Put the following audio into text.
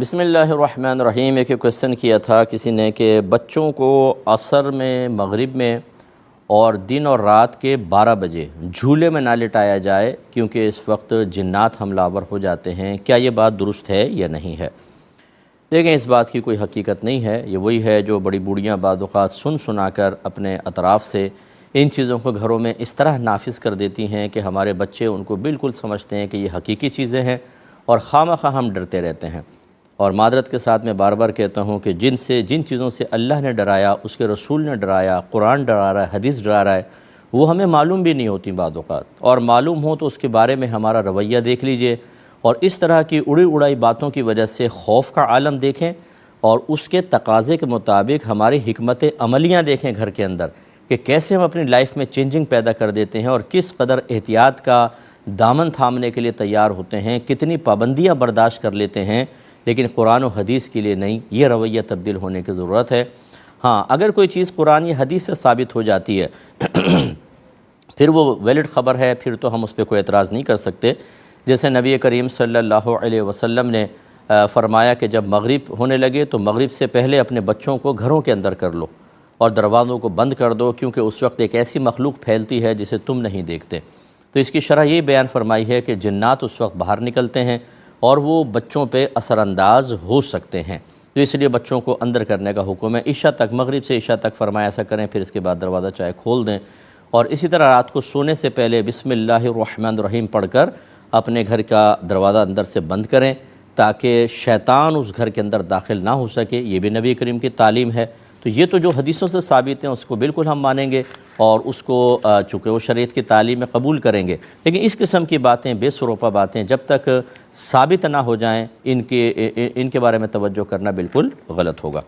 بسم اللہ الرحمن الرحیم۔ ایک کویسچن کیا تھا کسی نے کہ بچوں کو عصر میں، مغرب میں اور دن اور رات کے 12 بجے جھولے میں نہ لٹایا جائے کیونکہ اس وقت جنات حملہ آور ہو جاتے ہیں، کیا یہ بات درست ہے یا نہیں ہے؟ دیکھیں، اس بات کی کوئی حقیقت نہیں ہے۔ یہ وہی ہے جو بڑی بوڑھیاں بعض اوقات سنا کر اپنے اطراف سے ان چیزوں کو گھروں میں اس طرح نافذ کر دیتی ہیں کہ ہمارے بچے ان کو بالکل سمجھتے ہیں کہ یہ حقیقی چیزیں ہیں اور خواہ ہم ڈرتے رہتے ہیں۔ اور معذرت کے ساتھ میں بار بار کہتا ہوں کہ جن چیزوں سے اللہ نے ڈرایا، اس کے رسول نے ڈرایا، قرآن ڈرا رہا ہے، حدیث ڈرا رہا ہے، وہ ہمیں معلوم بھی نہیں ہوتی بعض اوقات، اور معلوم ہو تو اس کے بارے میں ہمارا رویہ دیکھ لیجئے، اور اس طرح کی اڑی اڑائی باتوں کی وجہ سے خوف کا عالم دیکھیں اور اس کے تقاضے کے مطابق ہماری حکمت عملیاں دیکھیں گھر کے اندر کہ کیسے ہم اپنی لائف میں چینجنگ پیدا کر دیتے ہیں اور کس قدر احتیاط کا دامن تھامنے کے لیے تیار ہوتے ہیں، کتنی پابندیاں برداشت کر لیتے ہیں، لیکن قرآن و حدیث کے لیے نہیں۔ یہ رویہ تبدیل ہونے کی ضرورت ہے۔ ہاں، اگر کوئی چیز قرآن یا حدیث سے ثابت ہو جاتی ہے پھر وہ ویلڈ خبر ہے، پھر تو ہم اس پہ کوئی اعتراض نہیں کر سکتے۔ جیسے نبی کریم صلی اللہ علیہ وسلم نے فرمایا کہ جب مغرب ہونے لگے تو مغرب سے پہلے اپنے بچوں کو گھروں کے اندر کر لو اور دروازوں کو بند کر دو، کیونکہ اس وقت ایک ایسی مخلوق پھیلتی ہے جسے تم نہیں دیکھتے۔ تو اس کی شرح یہ بیان فرمائی ہے کہ جنات اس وقت باہر نکلتے ہیں اور وہ بچوں پہ اثر انداز ہو سکتے ہیں، تو اس لیے بچوں کو اندر کرنے کا حکم ہے۔ عشاء تک، مغرب سے عشاء تک فرمایا ایسا کریں، پھر اس کے بعد دروازہ چاہے کھول دیں، اور اسی طرح رات کو سونے سے پہلے بسم اللہ الرحمن الرحیم پڑھ کر اپنے گھر کا دروازہ اندر سے بند کریں تاکہ شیطان اس گھر کے اندر داخل نہ ہو سکے۔ یہ بھی نبی کریم کی تعلیم ہے۔ تو یہ تو جو حدیثوں سے ثابت ہیں اس کو بالکل ہم مانیں گے اور اس کو چونکہ وہ شریعت کی تعلیم میں قبول کریں گے، لیکن اس قسم کی باتیں، بے سروپا باتیں جب تک ثابت نہ ہو جائیں ان کے بارے میں توجہ کرنا بالکل غلط ہوگا۔